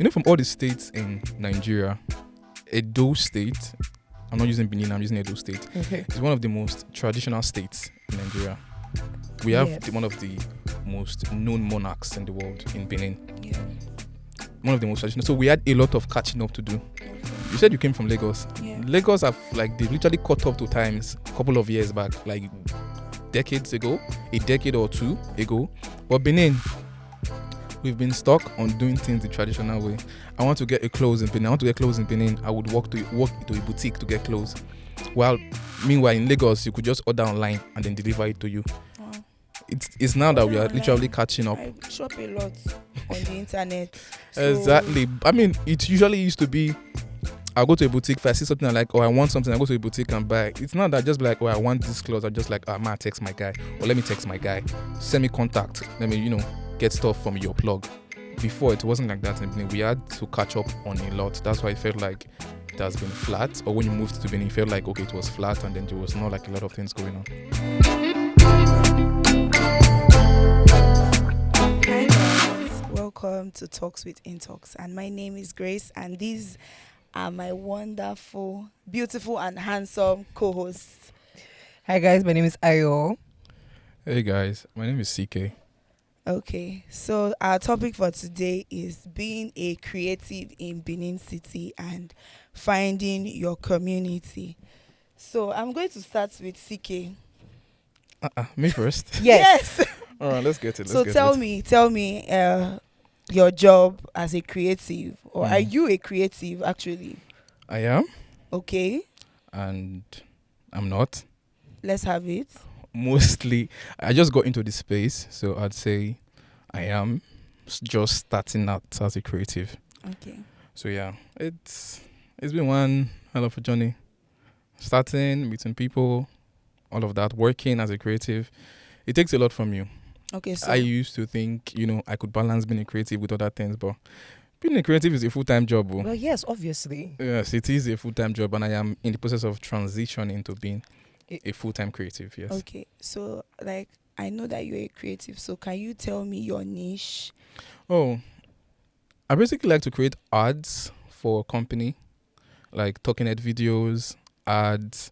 from all the states in Nigeria, Edo State, I'm not using Benin, I'm using Edo State. Okay. It's one of the most traditional states in Nigeria. We have one of the most known monarchs in the world in Benin. Yeah. One of the most traditional. So we had a lot of catching up to do. You said you came from Lagos. Yeah. Lagos have they literally caught up to times a couple of years back, like decades ago, a decade or two ago. But Benin, we've been stuck on doing things the traditional way. I want to get a clothes in Benin. I want to get clothes in Benin. I would walk to a boutique to get clothes. Meanwhile in Lagos, you could just order online and then deliver it to you. Wow. It's now that we are literally catching up. I shop a lot on the internet. Exactly. I mean, it usually used to be, I'll go to a boutique, if I see something I like, or I want something, I go to a boutique and buy. It's not that just be like, I want this clothes. I just like, I might text my guy, or let me text my guy, send me contact, let me, get stuff from your plug. Before, it wasn't like that in Benin. We had to catch up on a lot. That's why it felt like it has been flat. Or when you moved to Benin, it felt like, okay, it was flat, and then there was not like a lot of things going on. Hi guys, welcome to Talks with Intalks, and my name is Grace, and these are my wonderful, beautiful, and handsome co-hosts. Hi guys, my name is Ayo. Hey guys, my name is CK. Okay, so our topic for today is being a creative in Benin City and finding your community. So I'm going to start with CK. Me first? Yes. All right, let's get it. So tell me, your job as a creative, or are you a creative actually? I am. Okay. And I'm not. Let's have it. Mostly, I just got into this space, so I'd say I am just starting out as a creative. Okay. So yeah, it's been one hell of a journey. Starting, meeting people, all of that, working as a creative. It takes a lot from you. Okay, so I used to think, I could balance being a creative with other things, but being a creative is a full-time job. Well, yes, obviously. Yes, it is a full-time job, and I am in the process of transitioning into being a full-time creative, yes. Okay, so I know that you're a creative, so can you tell me your niche? Oh, I basically like to create ads for a company, like talking head videos, ads.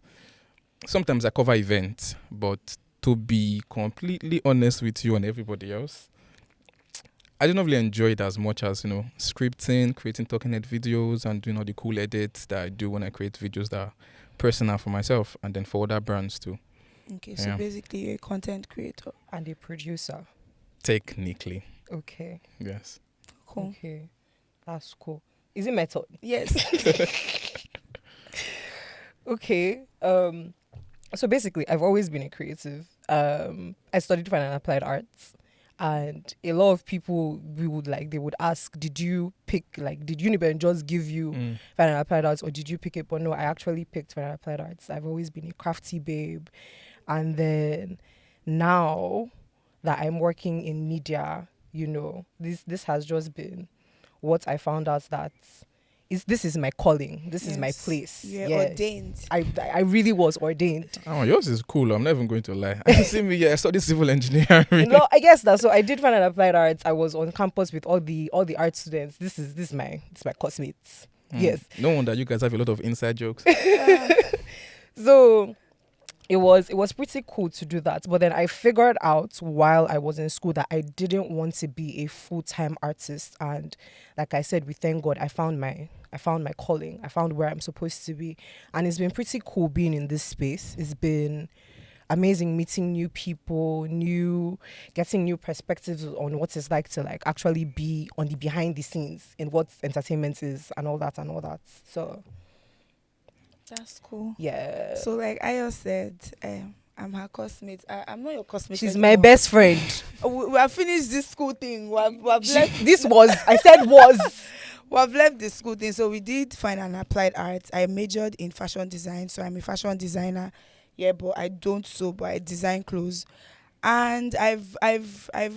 Sometimes I cover events, but to be completely honest with you and everybody else, I do not really enjoy it as much as, scripting, creating talking head videos, and doing all the cool edits that I do when I create videos that are personal for myself and then for other brands too. Okay, so basically you're a content creator. And a producer. Technically. Okay. Yes. Cool. Okay. That's cool. Is it my turn? Yes. Okay. So basically, I've always been a creative. I studied fine and applied arts, and a lot of people they would ask, did Uniben just give you fine and applied arts, or did you pick it? But no, I actually picked fine and applied arts. I've always been a crafty babe, and then now that I'm working in media, this has just been what I found out that this is my calling. This is my place. You're ordained. I really was ordained. Oh, yours is cool. I'm not even going to lie. I see me. I studied civil engineering. No, I guess that. So I did fine and applied arts. I was on campus with all the art students. This is my classmates. Yes. No wonder you guys have a lot of inside jokes. So it was pretty cool to do that. But then I figured out while I was in school that I didn't want to be a full-time artist. And like I said, we thank God I found my calling. I found where I'm supposed to be. And it's been pretty cool being in this space. It's been amazing meeting new people, getting new perspectives on what it's like to actually be on the behind the scenes in what entertainment is and all that. So that's cool. Yeah. So like Ayo said, I'm her classmate. I'm not your classmate. She's anymore. my best friend. We have finished this school thing. We have left. We've left the school thing. So we did fine and applied arts. I majored in fashion design, so I'm a fashion designer. Yeah, but I don't sew, but I design clothes. And I've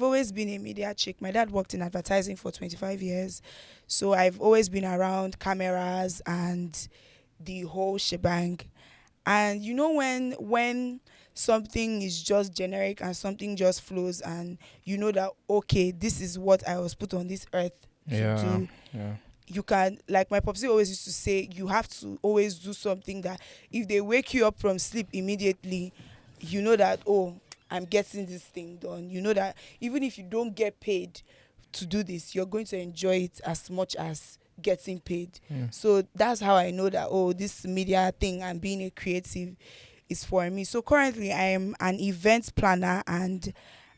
always been a media chick. My dad worked in advertising for 25 years, so I've always been around cameras and the whole shebang. And when something is just generic and something just flows, and that okay, this is what I was put on this earth to do, Yeah. You can, like my popsy always used to say, you have to always do something that if they wake you up from sleep immediately, you know that, oh, I'm getting this thing done. You know that even if you don't get paid to do this, you're going to enjoy it as much as getting paid. Yeah. So that's how I know that, oh, this media thing and being a creative is for me. So currently I am an event planner and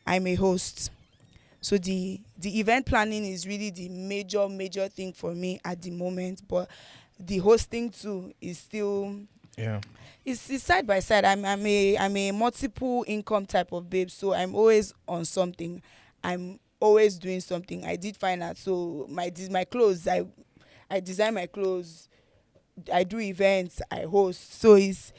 I'm a host. So the event planning is really the major thing for me at the moment, but the hosting too is still, Yeah. it's side by side. I'm a multiple income type of babe, so I'm always on something. I'm always doing something. I did find out, so my clothes, I design my clothes, I do events, I host. So it's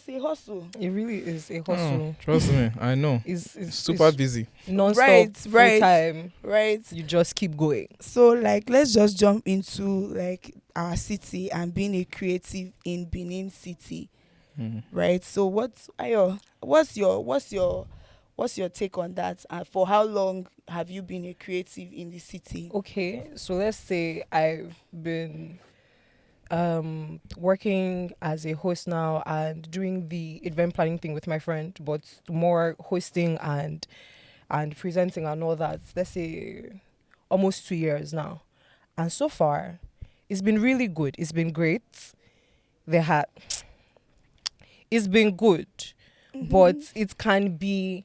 a hustle. It really is a Oh, hustle. trust me, I know. It's Super busy. non-stop, Right, full right. time. Right. You just keep going. So like let's just jump into like our city and being a creative in Benin City. Mm. Right. So what's your take on that? For how long have you been a creative in the city? Okay, so let's say I've been working as a host now and doing the event planning thing with my friend, but more hosting and presenting and all that. Let's say almost 2 years now, and so far, it's been really good. It's been great. They had, it's been good, but it can be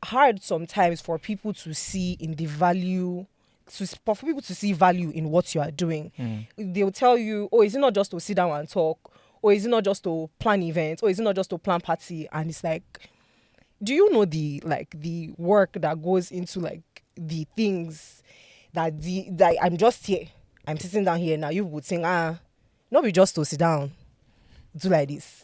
hard sometimes for people to see in the value, for people to see value in what you are doing. They'll tell you, oh, is it not just to sit down and talk, or is it not just to plan events, or is it not just to plan party? And it's like, do you know the work that goes into like the things that I'm just here, I'm sitting down here now. You would think, not be just to sit down, do like this.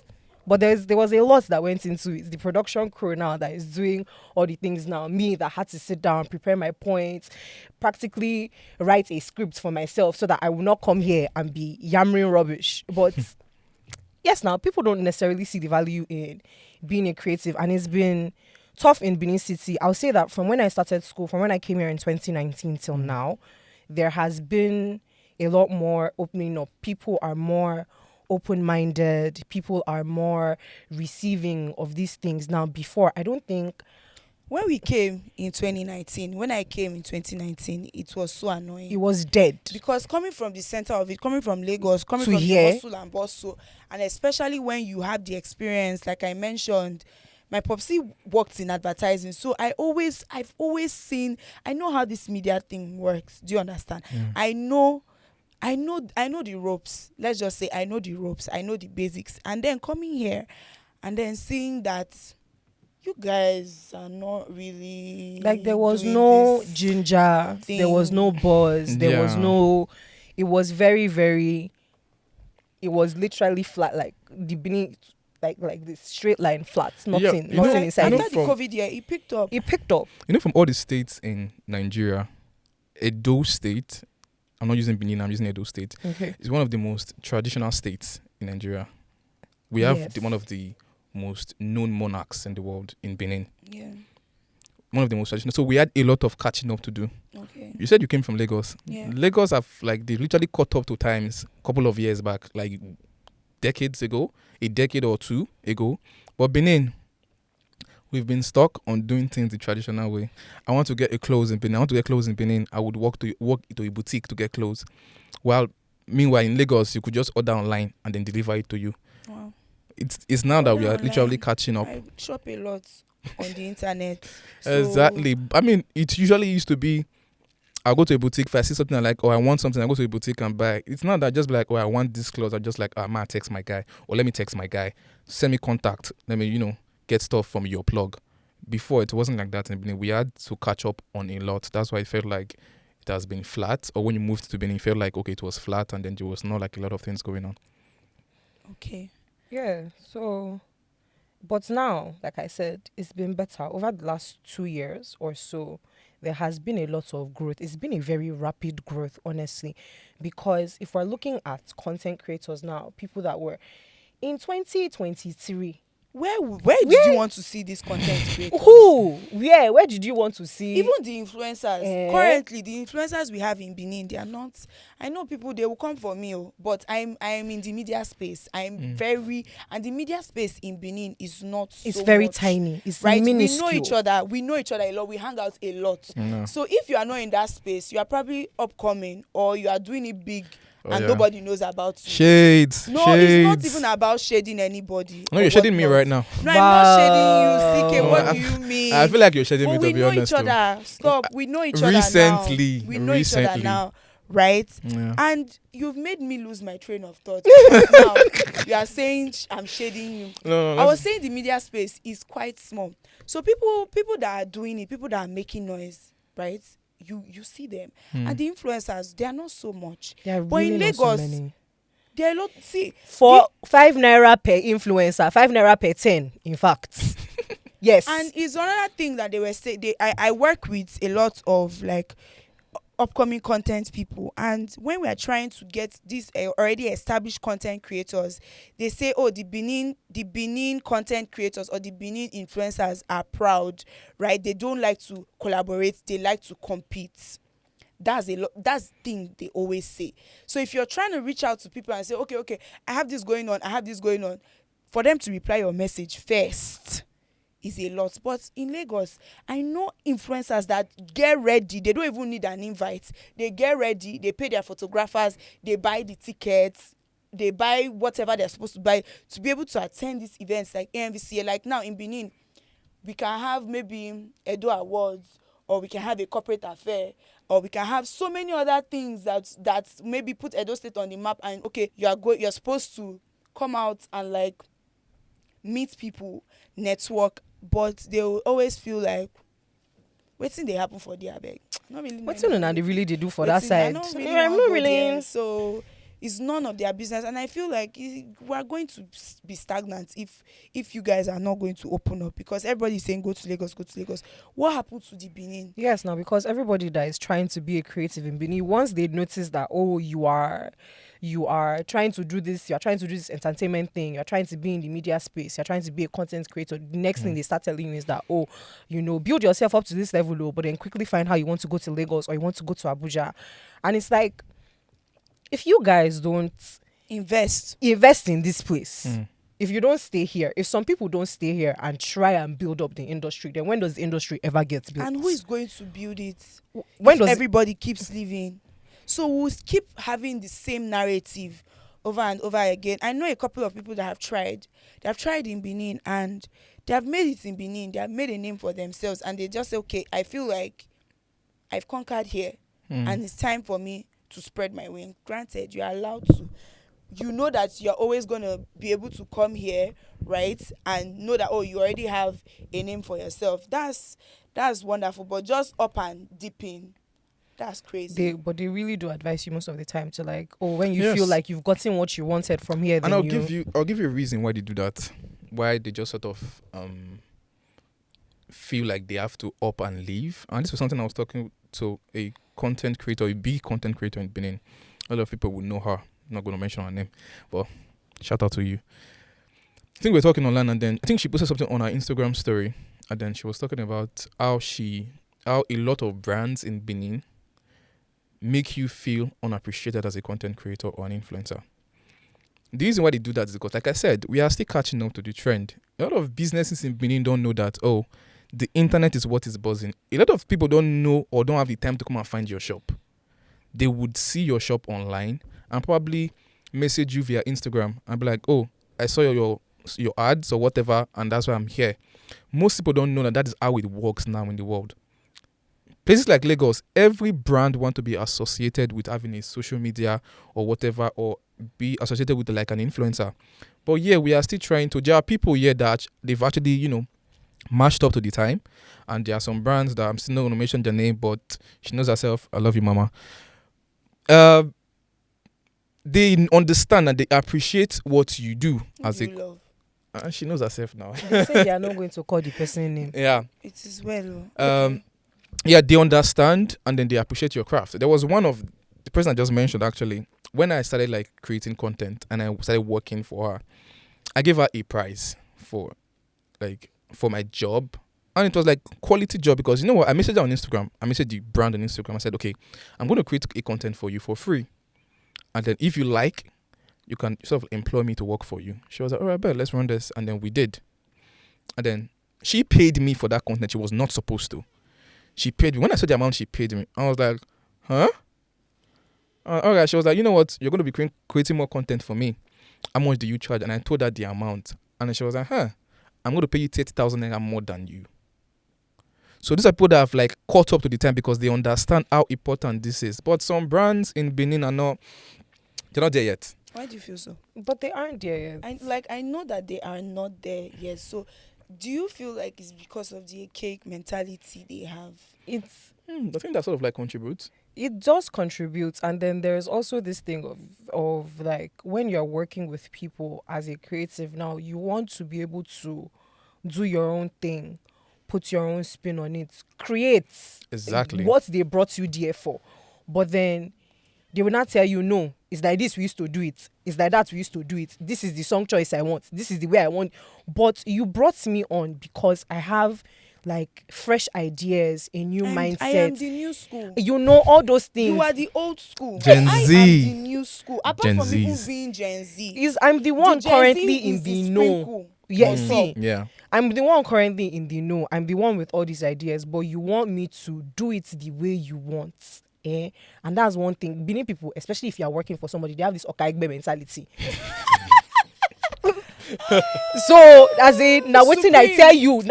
But there was a lot that went into it. The production crew now that is doing all the things now. Me that had to sit down, prepare my points, practically write a script for myself so that I will not come here and be yammering rubbish. But yes, now people don't necessarily see the value in being a creative, and it's been tough in Benin City. I'll say that from when I started school, from when I came here in 2019 till now, there has been a lot more opening up. People are more open-minded. People are more receiving of these things now. Before, I don't think When we came in 2019, when I came in 2019, it was so annoying. it was dead. Because coming from the center of it, coming from Lagos, coming To from here. the hustle and bustle, and especially when you have the experience, like I mentioned, my popsy worked in advertising, so I've always seen, I know how this media thing works. Do you understand? Yeah. I know the ropes. Let's just say I know the ropes. I know the basics. And then coming here and then seeing that you guys are not really Like there was doing no this ginger, there was thing. no buzz, there was Yeah. no. It was very, very. It was literally flat, like the beneath, like this straight line flat, nothing, you know- nothing Like, inside. after It. the from- COVID year, it picked up. It picked up. You know, from all the states in Nigeria, Edo State, I'm not using Benin, I'm using Edo State, Okay. is one of the most traditional states in Nigeria. We have Yes. one of the most known monarchs in the world in Benin. Yeah. One of the most traditional. So we had a lot of catching up to do. Okay. You said you came from Lagos. Yeah. Lagos have they literally caught up to times a couple of years back, like decades ago, a decade or two ago. But Benin, we've been stuck on doing things the traditional way. I want to get a clothes in Benin. I would walk to a boutique to get clothes. While meanwhile in Lagos, you could just order online and then deliver it to you. Wow. It's now that we are Order literally online. catching up. I shop a lot on the internet. So, Exactly. I mean, it usually used to be, I'll go to a boutique. If I see something I like, or I want something, I go to a boutique and buy. It's not that just be like, oh, I want this clothes. I just like, man, text my guy. Or let me text my guy. Send me contact. Let me, get stuff from your plug. Before, it wasn't like that in Benin. We had to catch up on a lot. That's why it felt like it has been flat. Or when you moved to Benin, it felt like, okay, it was flat. And then there was not like a lot of things going on. Okay. Yeah. So, but now, like I said, it's been better over the last 2 years or so. There has been a lot of growth. It's been a very rapid growth, honestly, because if we're looking at content creators now, people that were in 2023, where did you want to see this content creators? Who? Where did you want to see? Even the influencers. Currently, the influencers we have in Benin, they are not. I know people, they will come for me, but I am in the media space. And the media space in Benin is not. It's so very much, tiny. It's right. minuscule. We know each other a lot. We hang out a lot. Yeah. So if you are not in that space, you are probably upcoming or you are doing it big. Oh, and yeah. nobody knows about you. Shades. No, shades. it's not even about shading anybody. No, you're shading me right now. No, I'm not shading you, CK. No, What do you mean? I feel like you're shading me, But to we be know honest. each other. Stop. We know each other Recently. now. We know each other now, right? Yeah. And you've made me lose my train of thought. Because now you are saying I'm shading you. No, I was saying the media space is quite small. So people that are doing it, people that are making noise, right? You see them. And the influencers, they are not so much. But in Lagos, there are a lot. See, for 5 naira per influencer, 5 naira per 10, in fact. Yes. And it's another thing that they were saying. I work with a lot of like upcoming content people, and when we are trying to get these already established content creators, they say, oh, the Benin content creators or the Benin influencers are proud, right? They don't like to collaborate, they like to compete. That's the thing they always say. So if you're trying to reach out to people and say, okay, I have this going on, for them to reply your message first is a lot. But in Lagos, I know influencers that get ready. They don't even need an invite. They get ready. They pay their photographers. They buy the tickets. They buy whatever they're supposed to buy to be able to attend these events like AMVCA. Like now in Benin, we can have maybe Edo Awards, or we can have a corporate affair, or we can have so many other things that maybe put Edo State on the map. And okay, you're supposed to come out and like meet people, network, but they will always feel like wetin dey happen for there, abeg. Not really. Wetin they really do for that side? I'm I'm not really. So it's none of their business, and I feel like we're going to be stagnant if you guys are not going to open up, because everybody is saying go to Lagos. What happened to the Benin? Yes, now because everybody that is trying to be a creative in Benin, once they notice that, oh, you are trying to do this, you're trying to do this entertainment thing, you're trying to be in the media space, you're trying to be a content creator, the next thing they start telling you is that, oh, build yourself up to this level, but then quickly find how you want to go to Lagos or you want to go to Abuja. And it's like, if you guys don't invest in this place, if you don't stay here, if some people don't stay here and try and build up the industry, then when does the industry ever get built? And who is going to build it? When if does everybody keeps living? So we'll keep having the same narrative over and over again. I know a couple of people that have tried. They have tried in Benin and they have made it in Benin. They have made a name for themselves, and they just say, okay, I feel like I've conquered here and it's time for me to spread my wing. Granted, you are allowed to. You know that you're always going to be able to come here, right? And know that, oh, you already have a name for yourself. That's wonderful. But just up and dipping, that's crazy. But they really do advise you most of the time to like, oh, when you feel like you've gotten what you wanted from here, then I'll give you a reason why they do that. Why they just sort of feel like they have to up and leave. And this was something I was talking to a content creator, a big content creator in Benin. A lot of people would know her. I'm not going to mention her name, but shout out to you. I think we were talking online, and then I think she posted something on her Instagram story, and then she was talking about how a lot of brands in Benin make you feel unappreciated as a content creator or an influencer. The reason why they do that is because, like I said, we are still catching up to the trend. A lot of businesses in Benin don't know that, oh, the internet is what is buzzing. A lot of people don't know or don't have the time to come and find your shop. They would see your shop online and probably message you via Instagram and be like, oh, I saw your ads or whatever, and that's why I'm here. Most people don't know that is how it works now in the world. Places like Lagos, every brand want to be associated with having a social media or whatever, or be associated with like an influencer. But yeah, we are still trying to. There are people here that they've actually, matched up to the time. And there are some brands that I'm still not going to mention their name, but she knows herself. I love you, mama. They understand and they appreciate what you do as a love. And she knows herself now. They say they are not going to call the person name. Yeah. It is well. Okay. Yeah, they understand and then they appreciate your craft. There was one of the person I just mentioned actually. When I started like creating content and I started working for her, I gave her a prize for my job. And it was like quality job because you know what? I messaged her on Instagram. I messaged the brand on Instagram. I said, okay, I'm going to create a content for you for free. And then if you like, you can sort of employ me to work for you. She was like, all right, bet, let's run this. And then we did. And then she paid me for that content. She was not supposed to. She paid me. When I saw the amount she paid me, I was like, huh? All right. She was like, you know what? You're going to be creating more content for me. How much do you charge? And I told her the amount. And then she was like, huh, I'm going to pay you 30,000 naira more than you. So these are people that have like caught up to the time because they understand how important this is. But some brands in Benin they're not there yet. Why do you feel so? But they aren't there yet. I know that they are not there yet. So do you feel like it's because of the cake mentality they have? I think that sort of like contributes. It does contribute, and then there's also this thing of like when you're working with people as a creative now, you want to be able to do your own thing, put your own spin on it, create exactly what they brought you there for. But then they will not tell you, no, it's like this we used to do it, it's like that we used to do it, this is the song choice I want, this is the way I want. But you brought me on because I have like fresh ideas, a new mindset. I am the new school. You know all those things. You are the old school. Gen I Z. am the new school. Apart Gen from Zs. even being Gen Z. I'm the one Gen Z currently is in the the know. sprinkle Yeah, on see, top. Yeah. I'm the one currently in the know. I'm the one with all these ideas, but you want me to do it the way you want. Eh? And that's one thing. Benin people, especially if you are working for somebody, they have this okaigbe mentality. So as in now waiting I tell you,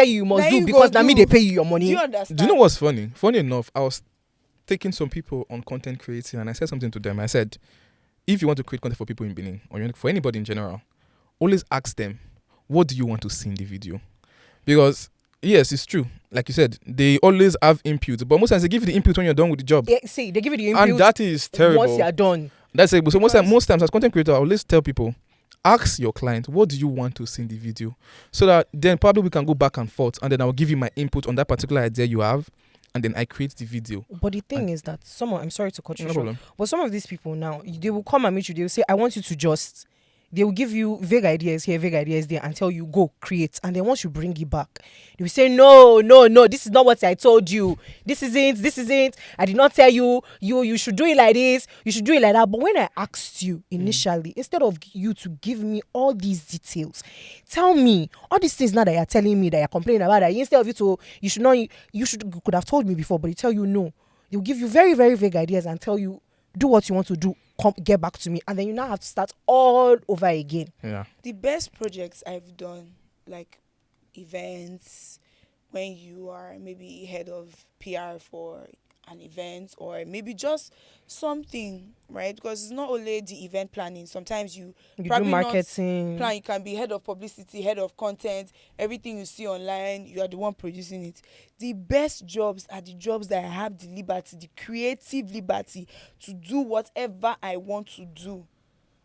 you must Now do you because go now me do. they pay you your Do money. you understand? Do you know what's funny? Funny enough, I was taking some people on content creating and I said something to them. I said, if you want to create content for people in Benin or for anybody in general, always ask them, what do you want to see in the video? Because yes, it's true. Like you said, they always have input, but most times they give you the input when you're done with the job. Yeah, see, they give you the input And that is terrible. once you're done. That's it. So most Because- times as content creator, I always tell people, ask your client, what do you want to see in the video? So that then probably we can go back and forth and then I'll give you my input on that particular idea you have and then I create the video. But the thing is that I'm sorry to cut you No short, problem. but some of these people now, they will come and meet you, they will say, I want you to just, they will give you vague ideas here, vague ideas there, and tell you, go, create. And then once you bring it back, they will say, no, this is not what I told you. This isn't. I did not tell you, you should do it like this, you should do it like that. But when I asked you initially, instead of you to give me all these details, tell me all these things now that you're telling me, that you're complaining about, that instead of you could have told me before, but they tell you no. They'll give you very, very vague ideas and tell you, do what you want to do, get back to me, and then you now have to start all over again. Yeah. The best projects I've done, like events, when you are maybe head of PR for an event or maybe just something, right? Because it's not only the event planning. Sometimes you You do probably not marketing. plan. You can be head of publicity, head of content, everything you see online, you are the one producing it. The best jobs are the jobs that I have the liberty, the creative liberty to do whatever I want to do,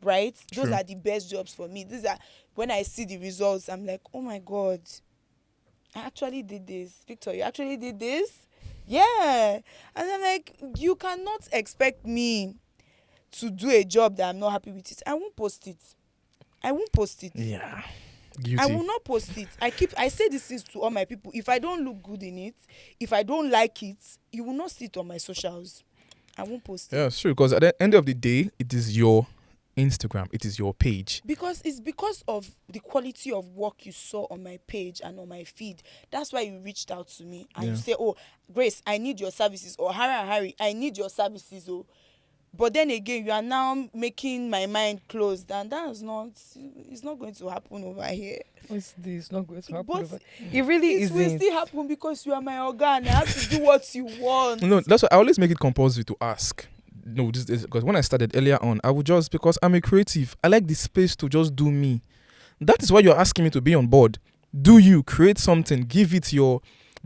right? Those True. are the best jobs for me. These are when I see the results, I'm like, oh my God, I actually did this. Victor, you actually did this? Yeah. And I'm like, you cannot expect me to do a job that I'm not happy with it. I won't post it. Yeah. I Guilty. will not post it. I say these things to all my people. If I don't look good in it, if I don't like it, you will not see it on my socials. I won't post it. Yeah, it's true. Because at the end of the day, it is your Instagram. It is your page. Because it's because of the quality of work you saw on my page and on my feed. That's why you reached out to me and you say, oh, Grace, I need your services. Or Harry, I need your services. Oh. But then again, you are now making my mind closed, and it's not going to happen over here. It's not going to happen. But Over. It really it will isn't. still happen because you are my organ. I have to do what you want. No, that's why I always make it compulsory to ask. No, this is because when I started earlier on, I would just, because I'm a creative, I like the space to just do me. That is why you're asking me to be on board. Do you create something, give it you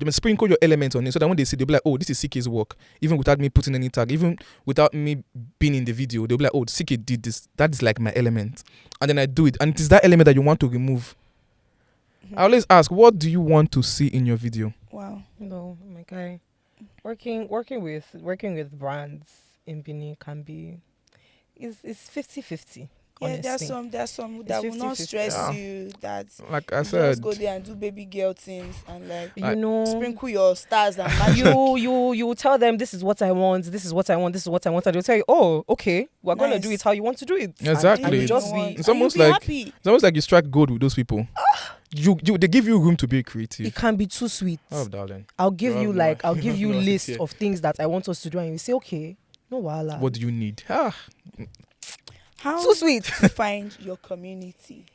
must sprinkle your elements on it so that when they see, they'll be like, oh, this is CK's work. Even without me putting any tag, even without me being in the video, they'll be like, oh, CK did this. That is like my element. And then I do it. And it is that element that you want to remove. I always ask, what do you want to see in your video? Wow. No, my guy. Working with brands in Benin can be, it's 50-50. Yeah, honestly. there's some It's that will not 50-50. stress Yeah. you. That Like I you just go said, there and do baby girl things and like You Like- know, sprinkle your stars and magic. you tell them this is what I want, this is what I want, this is what I want, and they'll tell you, oh, okay, we're gonna do Nice. it how you want to do it. Exactly. And you Anything just you be want. It's And you almost be like- happy. it's almost like you strike gold with those people. You they give you room to be it creative. can be too sweet. Oh, darling. I'll give You you have like no- I'll give you no list idea. of things that I want us to do, and you say, okay, no wahala. What do you need? Ah, How Too sweet. to find your community.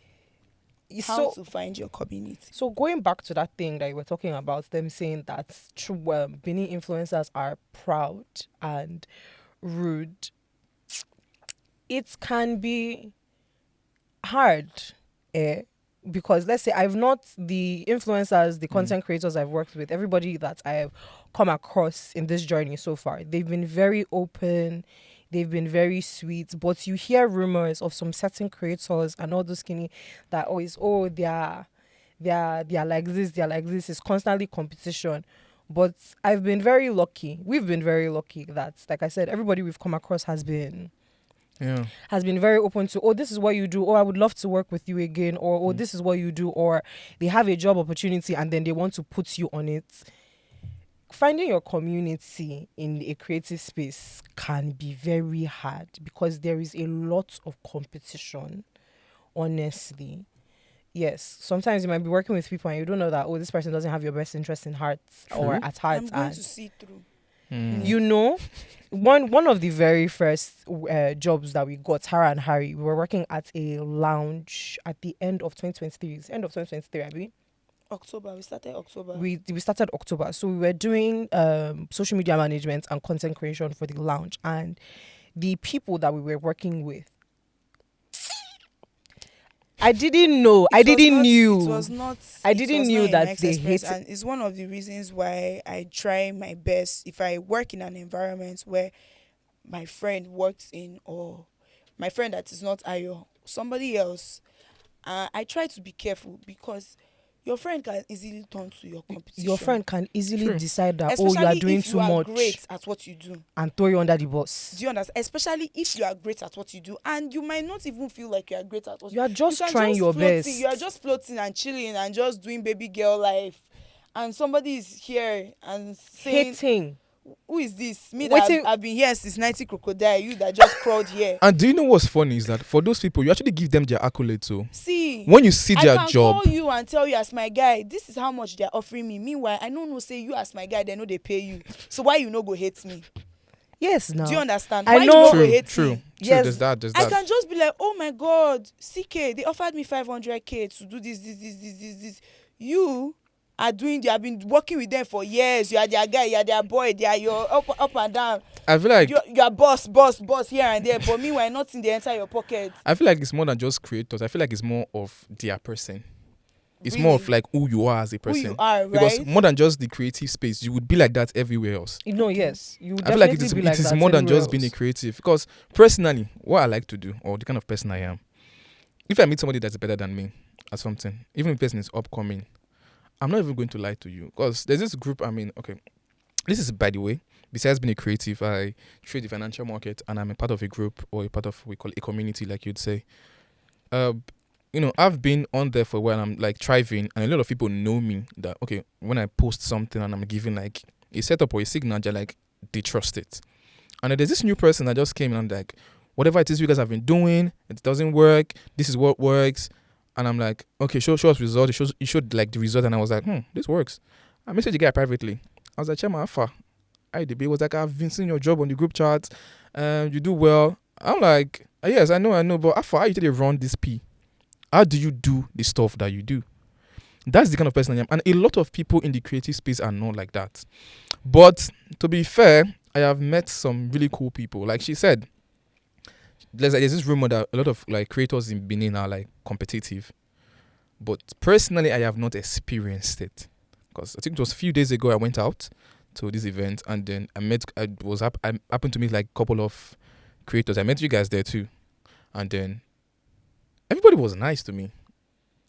How So to find your community. So going back to that thing that you were talking about, them saying that true Benin influencers are proud and rude, it can be hard, because let's say I've not the influencers, the content creators I've worked with, everybody that I have come across in this journey so far, they've been very open. They've been very sweet, but you hear rumors of some certain creators and all those skinny that always, they're like this, they're like this. It's constantly competition. But I've been very lucky. We've been very lucky that, like I said, everybody we've come across has been yeah. very open to, oh, this is what you do, or I would love to work with you again, or oh, this is what you do, or they have a job opportunity and then they want to put you on it. Finding your community in a creative space can be very hard because there is a lot of competition, honestly. Yes, sometimes you might be working with people and you don't know that, oh, this person doesn't have your best interest in heart or at heart. I'm going And to see through. you know, one of the very first jobs that we got, Tara and Harry, we were working at a lounge at the end of 2023. It's end of 2023, I mean. October. We started October. We started October, so we were doing social media management and content creation for the lounge, and the people that we were working with, I didn't know. I didn't knew. It was not. I it didn't was knew not a that nice they experience, hate- and it's one of the reasons why I try my best. If I work in an environment where my friend works in, or my friend that is not Ayo, somebody else, I try to be careful because your friend can easily turn to your competition. Your friend can easily True. decide that, especially oh, you are doing if too you are much, great at what you do. and throw you under the bus. Do you understand? Especially if you are great at what you do, and you might not even feel like you are great at what You are just can trying your floating. best. You are just floating and chilling and just doing baby girl life, and somebody is here and saying, Hating. "Who is this? Me Waiting- that I've been here since 90 crocodile. You that just crawled here." And do you know what's funny is that for those people, you actually give them their accolades. So See, when you see I their can job, call you and tell you as my guy, this is how much they are offering me. Meanwhile, I don't know. Say you as my guy, they know they pay you. So why you no go hate me? Yes, now. Do you understand? I Why know- you no go true, hate true, me? true. Yes. There's that. There's I that. can just be like, oh my God, CK, they offered me 500K to do this. You are doing, you have been working with them for years. You are their guy, you are their boy, they are your up and down. I feel like You are boss here and there. But meanwhile, nothing they enter your pocket. it's more than just creators. I feel like it's more of their person. It's more of Really? like who you are as a Who person. you are, Because right? more than just the creative space, you would be like that everywhere else. No, yes. You I feel like definitely it is, be it like is that more than everywhere just being a else. creative. Because personally, what I like to do, or the kind of person I am, if I meet somebody that's better than me at something, even if the person is upcoming, I'm not even going to lie to you. Because there's this group, okay, this is, by the way, besides being a creative, I trade the financial market and I'm a part of a group or a part of, we call it a community, like you'd say. I've been on there for a while. I'm like thriving, and a lot of people know me that, okay, when I post something and I'm giving like a setup or a signal, they're like, they trust it. And then there's this new person that just came in and like, whatever it is you guys have been doing, it doesn't work. This is what works. And I'm like, okay, show us result. You showed like the result, and I was like, this works. I messaged the guy privately. I was like, Chema Alpha, IDB was like, I've been seeing your job on the group chat. You do well. I'm like, yes, I know, but Alpha, how you did run this P? How do you do the stuff that you do? That's the kind of person I am. And a lot of people in the creative space are not like that. But to be fair, I have met some really cool people. Like she said, there's this rumor that a lot of like creators in Benin are like competitive. But personally, I have not experienced it. Because I think it was a few days ago I went out to this event, and then I happened to meet like a couple of creators. I met you guys there too. And then everybody was nice to me.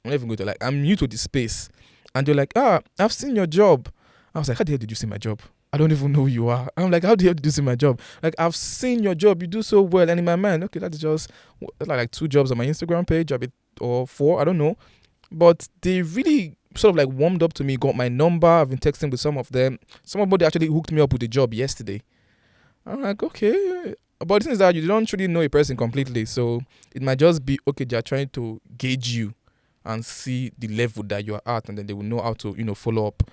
I'm not even going to I'm new to this space. And they're like, I've seen your job. I was like, how the hell did you see my job? I don't even know who you are. I'm like, how do you have to do this in my job? Like, I've seen your job. You do so well. And in my mind, okay, that's just like 2 jobs on my Instagram page, a bit, or 4, I don't know. But they really sort of like warmed up to me, got my number. I've been texting with some of them. Somebody actually hooked me up with a job yesterday. I'm like, okay. But the thing is that you don't truly know a person completely. So it might just be, okay, they're trying to gauge you and see the level that you're at, and then they will know how to, follow up.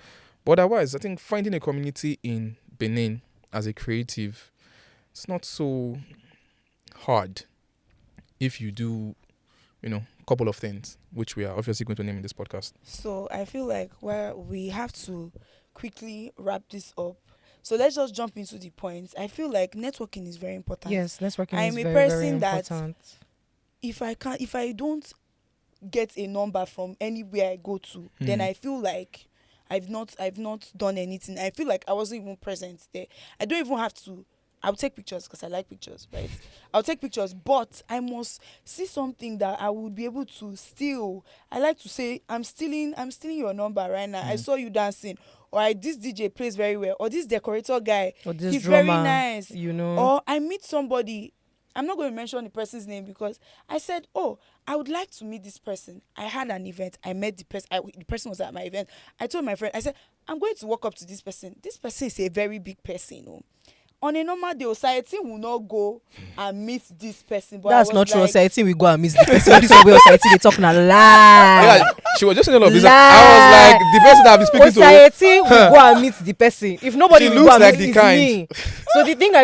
But otherwise, I think finding a community in Benin as a creative, it's not so hard if you do, a couple of things, which we are obviously going to name in this podcast. So I feel like we have to quickly wrap this up. So let's just jump into the points. I feel like networking is very important. Yes, networking I'm is a very, person very that important. if I don't get a number from anywhere I go to, then I feel like I've not done anything. I feel like I wasn't even present there. I don't even have to. I'll take pictures because I like pictures, right? I'll take pictures, but I must see something that I would be able to steal. I like to say, I'm stealing your number right now. I saw you dancing, or this DJ plays very well, or this decorator guy, Or this he's drummer, very nice, Or or I meet somebody. I'm not going to mention the person's name because I said, oh, I would like to meet this person. I had an event. I met the person. The person was at my event. I told my friend, I said, I'm going to walk up to this person. This person is a very big person. On a normal day, society will not go and meet this person. But that's not true. Like, Society we go and meet the person. This way society they talk na lie. Yeah, she was just saying all of this. I was like, the person that I've been speaking to. Society will go and meet the person. If nobody She will looks go and like meet the kind. me. So the thing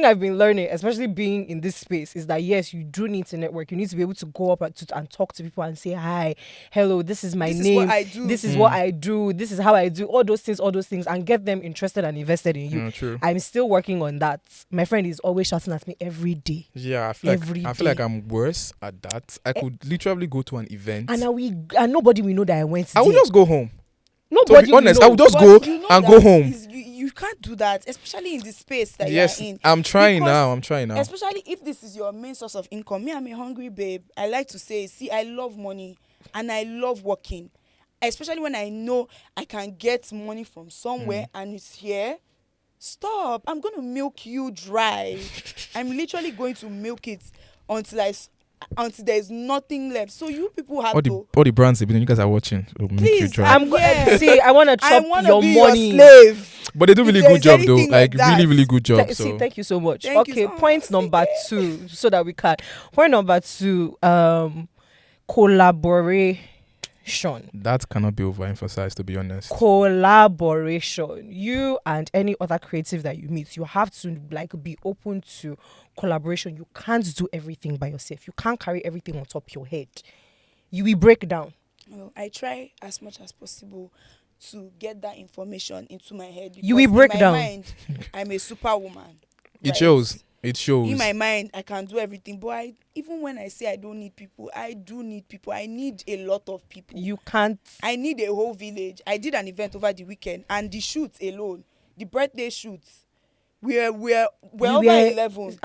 I've been learning, especially being in this space, is that yes, you do need to network. You need to be able to go up and talk to people and say hi, hello, this is my this name. is what I do. This is what I do. This is how I do all those things, and get them interested and invested in you. True. I'm still working on that. My friend is always shouting at me every day. Yeah, I feel like day. I'm worse at that. I could literally go to an event And nobody will know that I went. I would just go home. Nobody. To be honest, will I know. would just But go you know and that go home. You can't do that, especially in the space that Yes, you're in. I'm trying Because now. Especially if this is your main source of income. Me, I'm a hungry babe. I like to say, see, I love money and I love working. Especially when I know I can get money from somewhere and it's here. Stop. I'm going to milk you dry. I'm literally going to milk it until there's nothing left. So you people have all the brands you guys are watching. Please, I want to chop your be money. Your slave. But they do really good job though. Like really, really good job. So Thank you so much. Thank you Okay, so much. point number 2, so that we can. Point number 2, collaboration. that cannot be overemphasized, to be honest. Collaboration. You and any other creative that you meet, you have to be open to collaboration. You can't do everything by yourself. You can't carry everything on top of your head. You will break down. Well, I try as much as possible to get that information into my head. You will break in my down. Mind, I'm a superwoman. It shows. In my mind, I can do everything. But even when I say I don't need people, I do need people. I need a lot of people. You can't. I need a whole village. I did an event over the weekend, and the shoots alone, the birthday shoots, we're over 11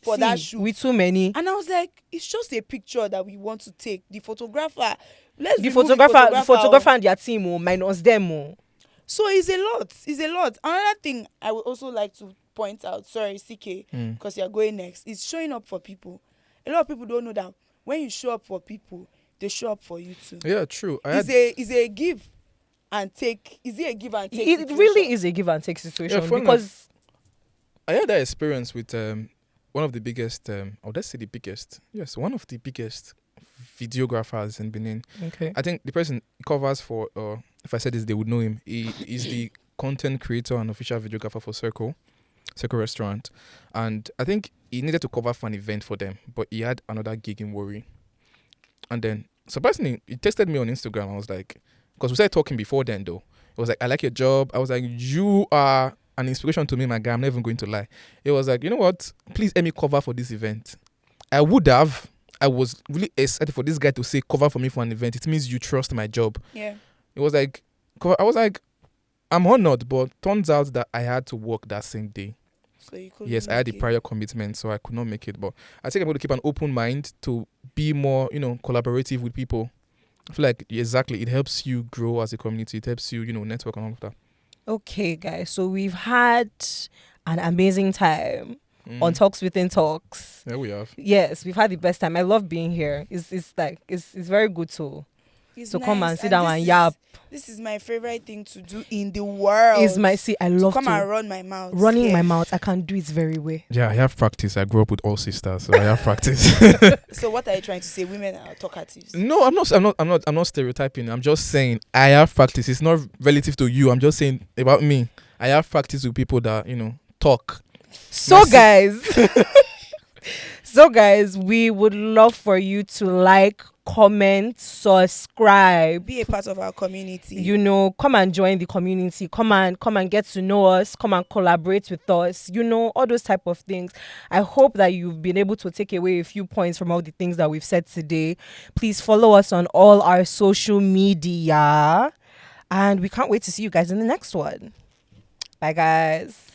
for that shoot. With too many. And I was like, it's just a picture that we want to take. The photographer, The photographer and their team minus them. So it's a lot. Another thing I would also like to point out, sorry, CK, because you're going next, is showing up for people. A lot of people don't know that when you show up for people, they show up for you too. Yeah, true. It's a give and take. Is it a give and take? It situation? really is a give and take situation, because I had that experience with one of the biggest, let's say the biggest, yes, one of the biggest videographers in Benin. Okay. I think the person covers for, if I said this, they would know him. He is the content creator and official videographer for Circle Restaurant. And I think he needed to cover for an event for them, but he had another gig in Warri. And then, surprisingly, he texted me on Instagram. I was like, because we started talking before then though. It was like, I like your job. I was like, you are an inspiration to me, my guy. I'm never going to lie. It was like, you know what? Please let me cover for this event. I was really excited for this guy to say cover for me for an event. It means you trust my job. Yeah. It was like, I was like, I'm honored, but turns out that I had to work that same day. So you could. Yes, I had a prior commitment, so I could not make it. But I think I'm going to keep an open mind to be more, collaborative with people. I feel like exactly it helps you grow as a community. It helps you, network and all of that. Okay, guys. So we've had an amazing time on Talks Within Talks. There we have. Yes, we've had the best time. I love being here. It's very good to It's come nice, and sit down this and is- yap. This is my favorite thing to do in the world. I to love come to and run my mouth. running here. my mouth. I can do it very well. Yeah, I have practice. I grew up with all sisters, so I have practice. So what are you trying to say? Women are talkatives. No, I'm not stereotyping. I'm just saying I have practice. It's not relative to you. I'm just saying about me. I have practice with people that, talk. So Merci. guys, we would love for you to like, comment, subscribe. Be a part of our community. Come and join the community. Come and get to know us. Come and collaborate with us. All those type of things. I hope that you've been able to take away a few points from all the things that we've said today. Please follow us on all our social media, and we can't wait to see you guys in the next one. Bye, guys.